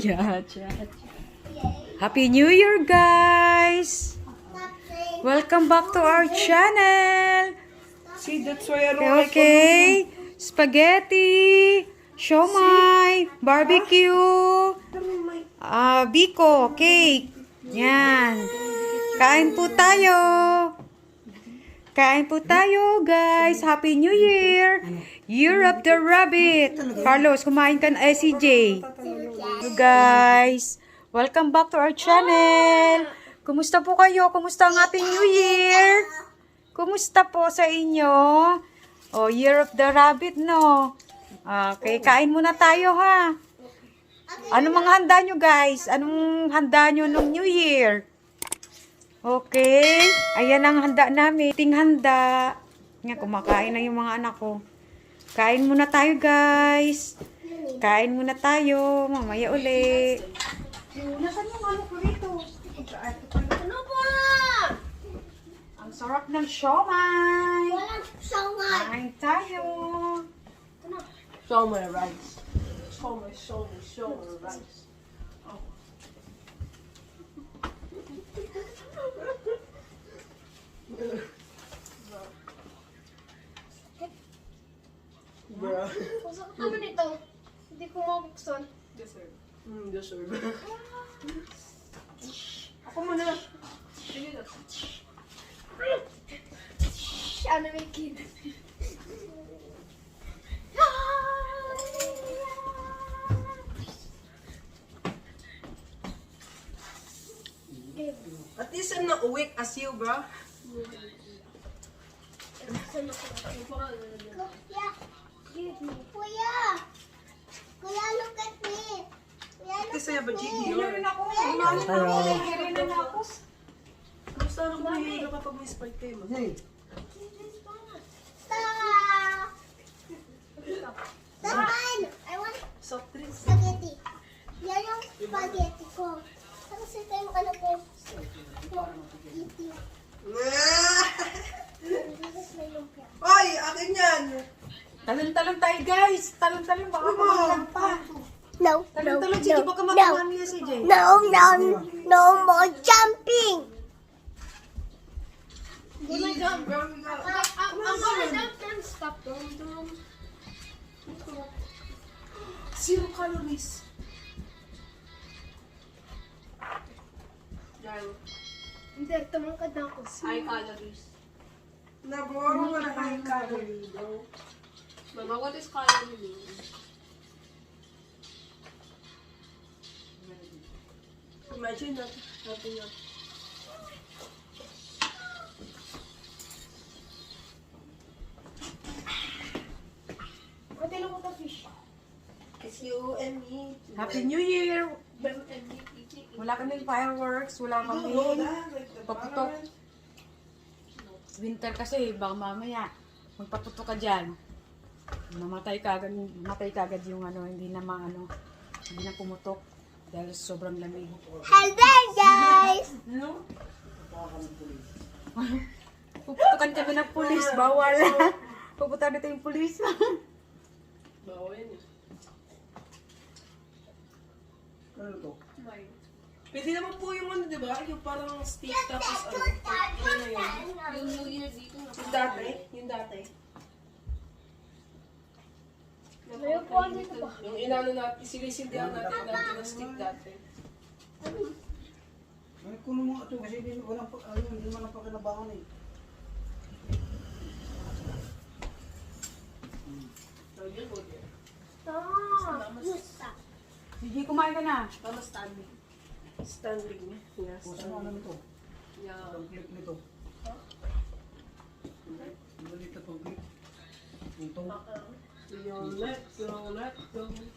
Yeah, Happy New Year, guys! Welcome back to our channel. See, that's why I don't Okay, spaghetti, siomai, barbecue, biko, cake. Yan. Kain po tayo. Kain po tayo, guys. Happy New Year. Year of the Rabbit. Carlos, kumain ka na. CJ. You guys. Welcome back to our channel. Kumusta po kayo? Kumusta ang ating New Year? Kumusta po sa inyo? Oh, Year of the Rabbit, no? Okay, kain muna tayo, ha? Anong mga handa nyo, guys? Anong handa nyo nung New Year? Okay. Ayan ang handa namin. Ting handa. Nga, kumakain na yung mga anak ko. Kain muna tayo, guys. Kain muna tayo. Mamaya uli. Nasaan yung ano ko rito? Ano ba? Ang sarap ng siomai. Walang saway. Kain tayo. Show my rice. Show my rice. Oh. Bruh. Masakit naman ito. Hindi ko mabuksan. Deserve. Deserve. Ako muna. Sige na. Ano may kid? At least I'm not weak as you, bro. Kuya! Kuya, look at me! Kuya, At look least I have a GD. Meron ako. Meron ako. Gusto ako mahihilo kapag may spike kayo. Stop! Stop! I want Soft drinks. spaghetti. Yan yung spaghetti ko. Tapos ito yung ano ko. Eating. This is my lumpia. Oy, akin yan! Talon-talon tayo, guys. Talon-talon. Baka kumalang pa. No, Talon-talon. Sige, baka makuha niya si Jay. no more jumping. Gonna jump, bro. I'm gonna jump and stop. Zero calories. Hindi, tumangkad na ako. High calories. Naboro mo na high calorie, bro. Mama, what is calorie mean? Imagine that having a Ate, lang ko ito fish. it's you and me. Happy New Year. Wala kaming fireworks. Wala No, kaming like the paputok. bar. Winter kasi, baka mamaya magpatutok ka dyan. Matay kagad yung ano, hindi na pumutok dahil sobrang lamig. Hello, guys! No? Puputukan kami ng pulis, bawal. Puputukan dito yung pulis. Bawal yan eh. Ano to? Pwede naman po yung ano, di ba? Yung parang stick tapos ano. Ano na yun? Yung New Year dito na. Yung dati? Yung dati? Mayroon po ang dito ba? Yung inano natin, sinisindihan natin natin ng stick dati. Ay, kuno mo ito kasi hindi naman ang pakinabangan eh. So, yun po din. Stop. Sige, kumain ka na. Mama standing. Standing niya. Yeah, Kung saan ano nito? Yeah. Ang clip nito. Ang dito itong clip. Ito. Yung let go.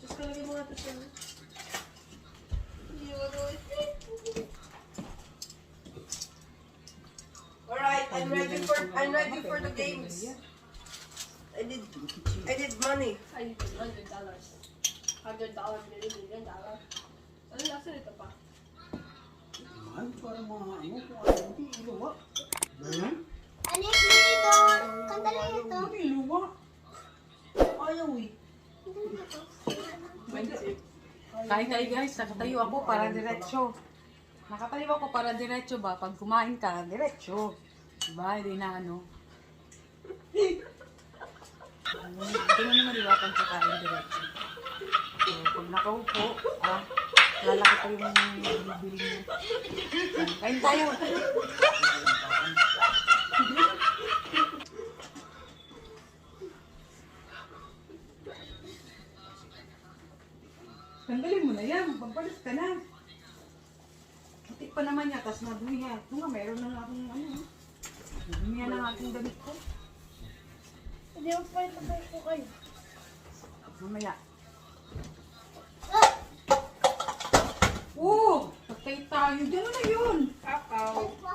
Just kalagay mo nga ito siya. Alright, I'm ready for the games. I did money. I need $100. $100, $1 million. Ano lasa nito pa? Ay, parang mga ano, kung ano, hindi iluwa. Ganyan? Ano yung dito? Kandali ito. Hindi iluwa. Ayaw eh. Hindi na ito. Kain tayo guys, nakatayo ako para diretso. Nakatayo ako para diretso ba? Pag kumain ka, diretso. Diba? Hindi na ano. Ito na naman diba pag kakain diretso. So, pag nakaupo, lalaki pa yung bibili mo. Kain tayo. Tanggalin mo na yan. Pagpalit ka na. Putik pa naman yan. Tapos nadumi yan. Ito nga, meron na akong ano. Nadumi yan ang aking damit ko. Hindi mo pa ito ko kayo. Mamaya. Oo! Patay tayo. Diyan na yun.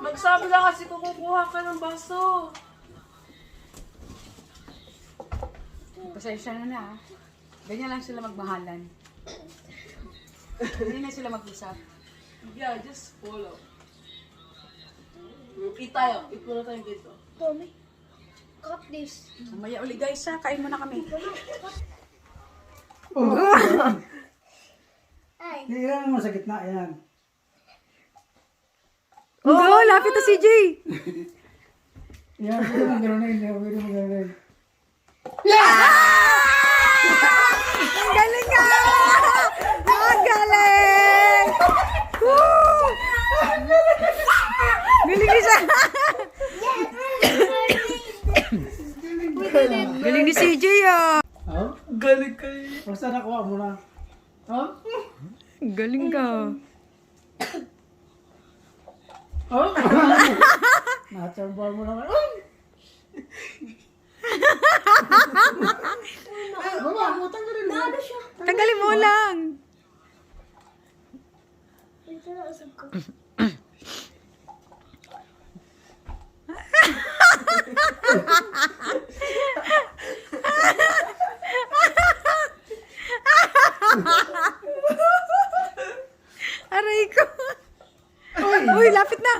Magsabi lang kasi kung kukuha ka ng baso. Pasensya na na. Ganyan lang sila magmahalan. Hindi na sila mag-usap. Yeah, just follow. Eat tayo. Eat muna tayo dito. Tommy, cut this. Mamaya uli guys ha. Kain muna kami. Ay, Hindi lang mo sa gitna, yan. Oh, lapit na si Jay. Yan, pwede mo gano'n yan. Pwede mo gano'n yan. Ang galing ka! Ang galing! Woo! Galing ni siya! Galing ni CJ ah! Oh? Galing kayo. Basta nakuha mo na. Oh? Galing ka! Oh? Nachamba mo naman. Oh! Baba, mo tanggalin mo. Tanggalin mo lang! ito na usap ko. Aray ko! Uy, lapit na!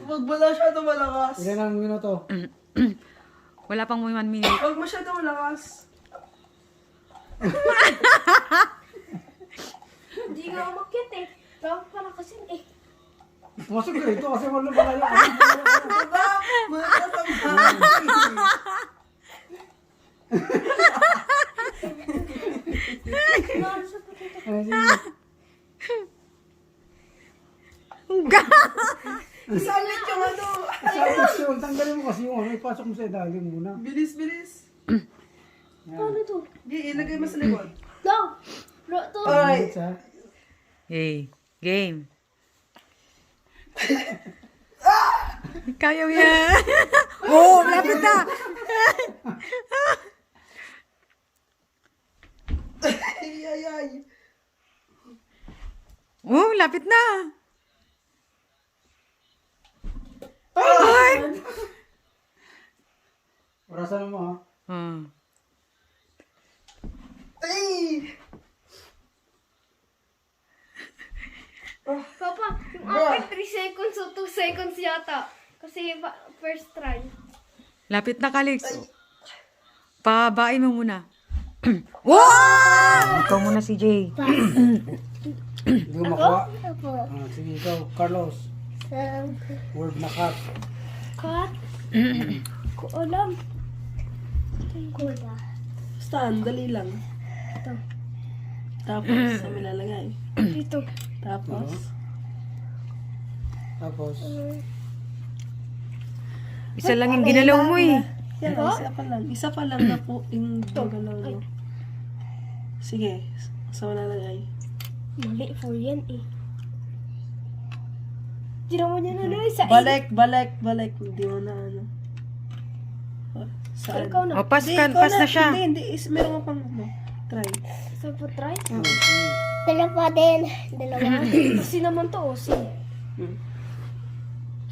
Huwag masyado malakas. Ilan ang minuto? Wala pang 1 minute. Huwag masyado malakas. Hindi nga umakyat eh. Tawag para kasi eh. Pumasok ka rito kasi wala pala yung ano. Diba? Matatama. Ano, sige. Salit yung ano. Sabi yun, tanggalin mo kasi yung ano, ipasok mo sa ilalim muna. Bilis, bilis. Ano to? Di, ilagay mo sa likod. No! No, to. Alright. Sa Hey, game. Kaya mo yan. Oh, lapit na. Ay, ay, ay. Oh, lapit na. Ay! orasan mo ha. Ay! Papa, yung akin 3 seconds o 2 seconds yata. Kasi first try. Lapit na, Calix. Pabain mo muna. Wow! Ikaw muna si Jay. Hindi mo makuha. Ako. Sige ikaw, Carlos. Word na cut. Cut? Ko alam. Kuda. Basta, dali lang. Ito. Tapos, sa milalagay. Dito. Tapos, Tapos, Isa lang yung ginalaw mo eh. yan, isa pa lang. Isa pa lang na po yung gagalaw mo. Sige, sa malalagay. Mali for yan eh. Di naman yan ano eh. Sa Balik. Hindi mo na ano. Saan? Ikaw na. O, pass Hindi, ikaw na siya. Hindi. Meron ka pang ano. Try. Sa po try? Dalawa din. Dalawa. Kasi naman to o si.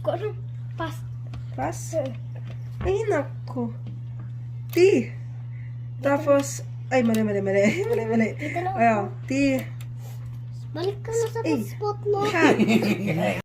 Ko ano? Pass. Pass. Ay, nako. T. Tapos, ay, mali. Dito na. Ayaw, T. Balik ka na sa spot mo. Ha.